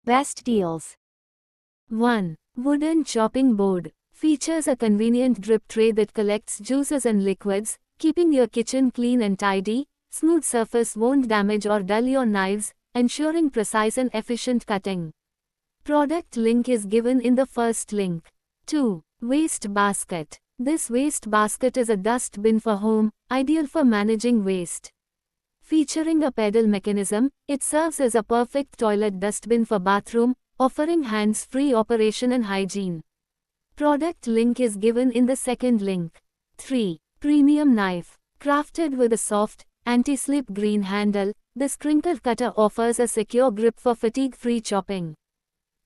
Best deals. 1. Wooden chopping board. Features a convenient drip tray that collects juices and liquids, keeping your kitchen clean and tidy. Smooth surface won't damage or dull your knives, ensuring precise and efficient cutting. Product link is given in the first link. 2. Waste basket. This waste basket is a dust bin for home, ideal for managing waste. Featuring a pedal mechanism, it serves as a perfect toilet dustbin for bathroom, offering hands-free operation and hygiene. Product link is given in the second link. 3. Premium knife. Crafted with a soft, anti-slip green handle, this crinkle cutter offers a secure grip for fatigue-free chopping.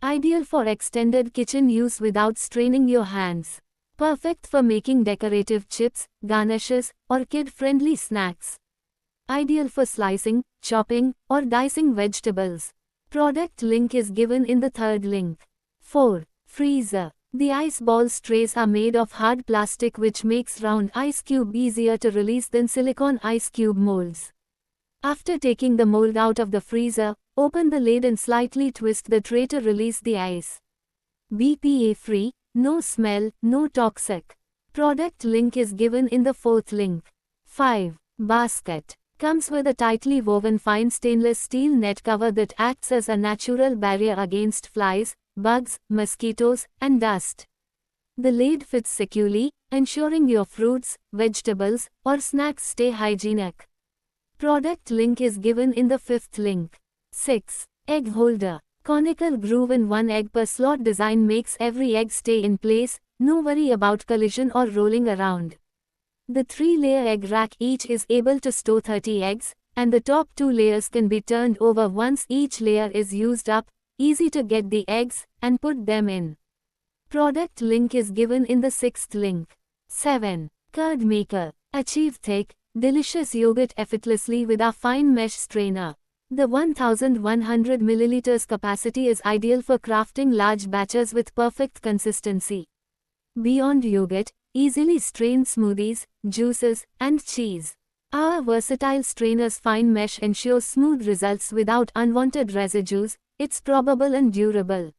Ideal for extended kitchen use without straining your hands. Perfect for making decorative chips, garnishes, or kid-friendly snacks. Ideal for slicing, chopping, or dicing vegetables. Product link is given in the third link. 4. Freezer. The ice ball trays are made of hard plastic which makes round ice cube easier to release than silicone ice cube molds. After taking the mold out of the freezer, open the lid and slightly twist the tray to release the ice. BPA free, no smell, no toxic. Product link is given in the fourth link. 5. Basket. Comes with a tightly woven fine stainless steel net cover that acts as a natural barrier against flies, bugs, mosquitoes, and dust. The lid fits securely, ensuring your fruits, vegetables, or snacks stay hygienic. Product link is given in the fifth link. 6. Egg holder. Conical groove in one egg per slot design makes every egg stay in place, no worry about collision or rolling around. The 3-layer egg rack each is able to store 30 eggs, and the top 2 layers can be turned over once each layer is used up. Easy to get the eggs and put them in. Product link is given in the 6th link. 7. Curd maker. Achieve thick, delicious yogurt effortlessly with our fine mesh strainer. The 1100 ml capacity is ideal for crafting large batches with perfect consistency. Beyond yogurt, easily strain smoothies, juices, and cheese. Our versatile strainer's fine mesh ensures smooth results without unwanted residues. It's probable and durable.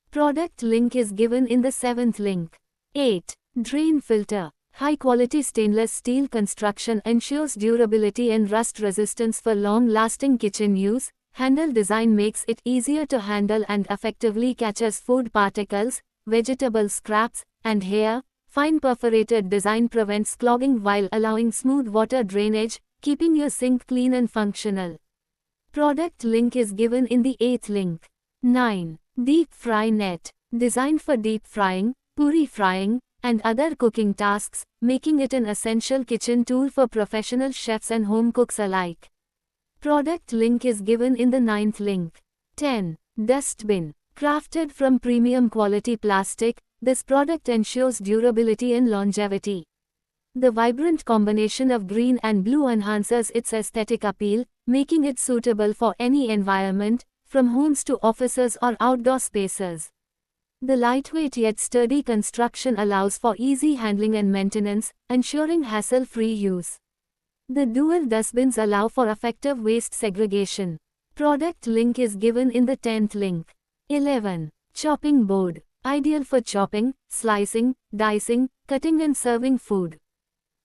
Product link is given in the 7th link. 8. Drain filter. High-quality stainless steel construction ensures durability and rust resistance for long-lasting kitchen use. Handle design makes it easier to handle and effectively catches food particles, vegetable scraps, and hair. Fine perforated design prevents clogging while allowing smooth water drainage, keeping your sink clean and functional. Product link is given in the 8th link. 9. Deep fry net. Designed for deep frying, puri frying, and other cooking tasks, making it an essential kitchen tool for professional chefs and home cooks alike. Product link is given in the 9th link. 10. Dustbin. Crafted from premium quality plastic, this product ensures durability and longevity. The vibrant combination of green and blue enhances its aesthetic appeal, making it suitable for any environment, from homes to offices or outdoor spaces. The lightweight yet sturdy construction allows for easy handling and maintenance, ensuring hassle-free use. The dual dustbins allow for effective waste segregation. Product link is given in the 10th link. 11. Chopping board. Ideal for chopping, slicing, dicing, cutting and serving food.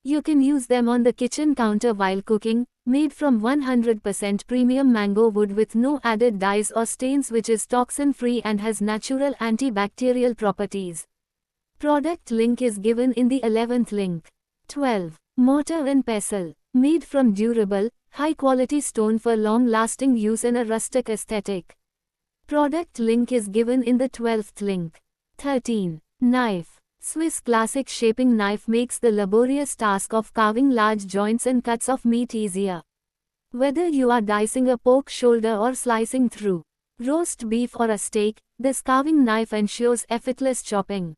You can use them on the kitchen counter while cooking. Made from 100% premium mango wood with no added dyes or stains, which is toxin-free and has natural antibacterial properties. Product link is given in the 11th link. 12. Mortar and pestle. Made from durable, high-quality stone for long-lasting use in a rustic aesthetic. Product link is given in the 12th link. 13. Knife. Swiss classic shaping knife makes the laborious task of carving large joints and cuts of meat easier. Whether you are dicing a pork shoulder or slicing through roast beef or a steak, this carving knife ensures effortless chopping.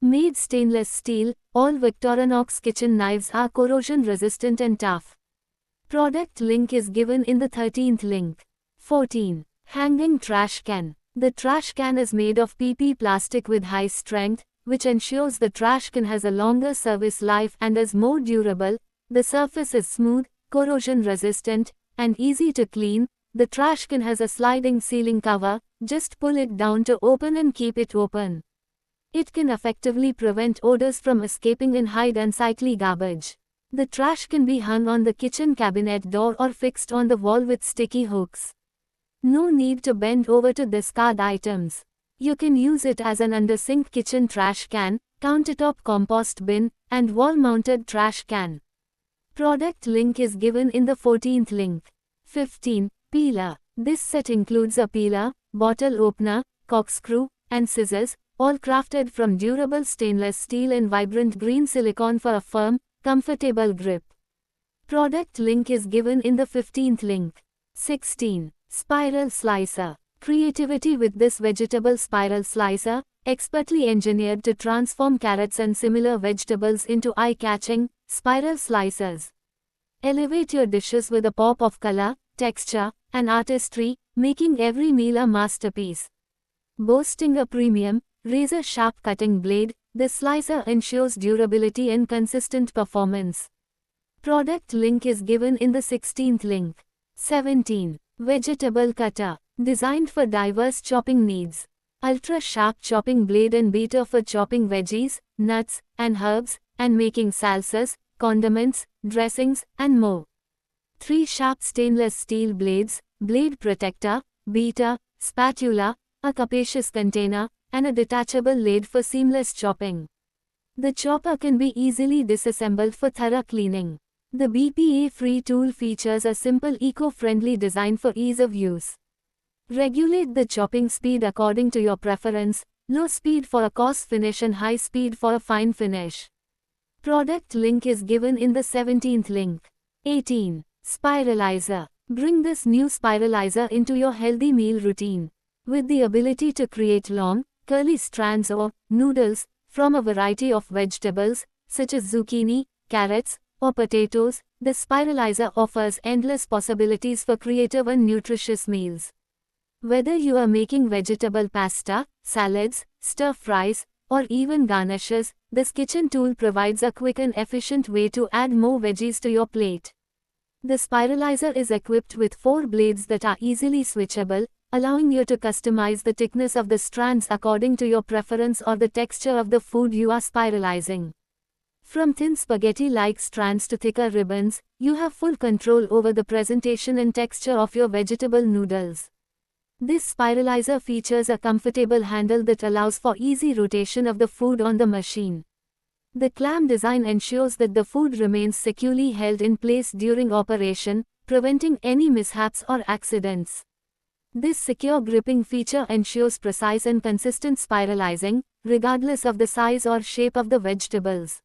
Made stainless steel, all Victorinox kitchen knives are corrosion resistant and tough. Product link is given in the 13th link. 14. Hanging trash can. The trash can is made of PP plastic with high strength, which ensures the trash can has a longer service life and is more durable. The surface is smooth, corrosion resistant, and easy to clean, The trash can has a sliding ceiling cover, just pull it down to open and keep it open. It can effectively prevent odors from escaping and hide unsightly garbage. The trash can be hung on the kitchen cabinet door or fixed on the wall with sticky hooks. No need to bend over to discard items. You can use it as an under-sink kitchen trash can, countertop compost bin, and wall-mounted trash can. Product link is given in the 14th link. 15. Peeler. This set includes a peeler, bottle opener, corkscrew, and scissors, all crafted from durable stainless steel and vibrant green silicone for a firm, comfortable grip. Product link is given in the 15th link. 16. Spiral Slicer. Creativity with this vegetable spiral slicer, expertly engineered to transform carrots and similar vegetables into eye-catching, spiral slicers. Elevate your dishes with a pop of color, texture, and artistry, making every meal a masterpiece. Boasting a premium, razor-sharp cutting blade, this slicer ensures durability and consistent performance. Product link is given in the 16th link. 17. Vegetable Cutter. Designed for diverse chopping needs. Ultra-sharp chopping blade and beater for chopping veggies, nuts, and herbs, and making salsas, condiments, dressings, and more. 3 sharp stainless steel blades, blade protector, beater, spatula, a capacious container, and a detachable blade for seamless chopping. The chopper can be easily disassembled for thorough cleaning. The BPA-free tool features a simple eco-friendly design for ease of use. Regulate the chopping speed according to your preference, low speed for a coarse finish and high speed for a fine finish. Product link is given in the 17th link. 18. Spiralizer. Bring this new spiralizer into your healthy meal routine. With the ability to create long, curly strands or noodles from a variety of vegetables, such as zucchini, carrots, or potatoes, the spiralizer offers endless possibilities for creative and nutritious meals. Whether you are making vegetable pasta, salads, stir-fries, or even garnishes, this kitchen tool provides a quick and efficient way to add more veggies to your plate. The spiralizer is equipped with 4 blades that are easily switchable, allowing you to customize the thickness of the strands according to your preference or the texture of the food you are spiralizing. From thin spaghetti-like strands to thicker ribbons, you have full control over the presentation and texture of your vegetable noodles. This spiralizer features a comfortable handle that allows for easy rotation of the food on the machine. The clamp design ensures that the food remains securely held in place during operation, preventing any mishaps or accidents. This secure gripping feature ensures precise and consistent spiralizing, regardless of the size or shape of the vegetables.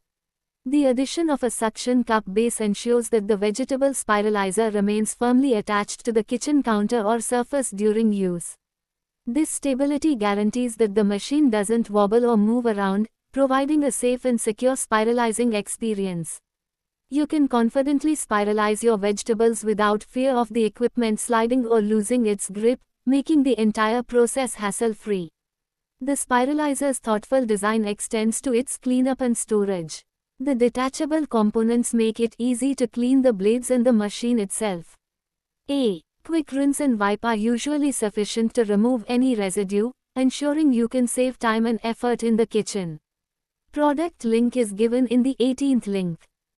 The addition of a suction cup base ensures that the vegetable spiralizer remains firmly attached to the kitchen counter or surface during use. This stability guarantees that the machine doesn't wobble or move around, providing a safe and secure spiralizing experience. You can confidently spiralize your vegetables without fear of the equipment sliding or losing its grip, making the entire process hassle-free. The spiralizer's thoughtful design extends to its cleanup and storage. The detachable components make it easy to clean the blades and the machine itself. A quick rinse and wipe are usually sufficient to remove any residue, ensuring you can save time and effort in the kitchen. Product link is given in the 18th link.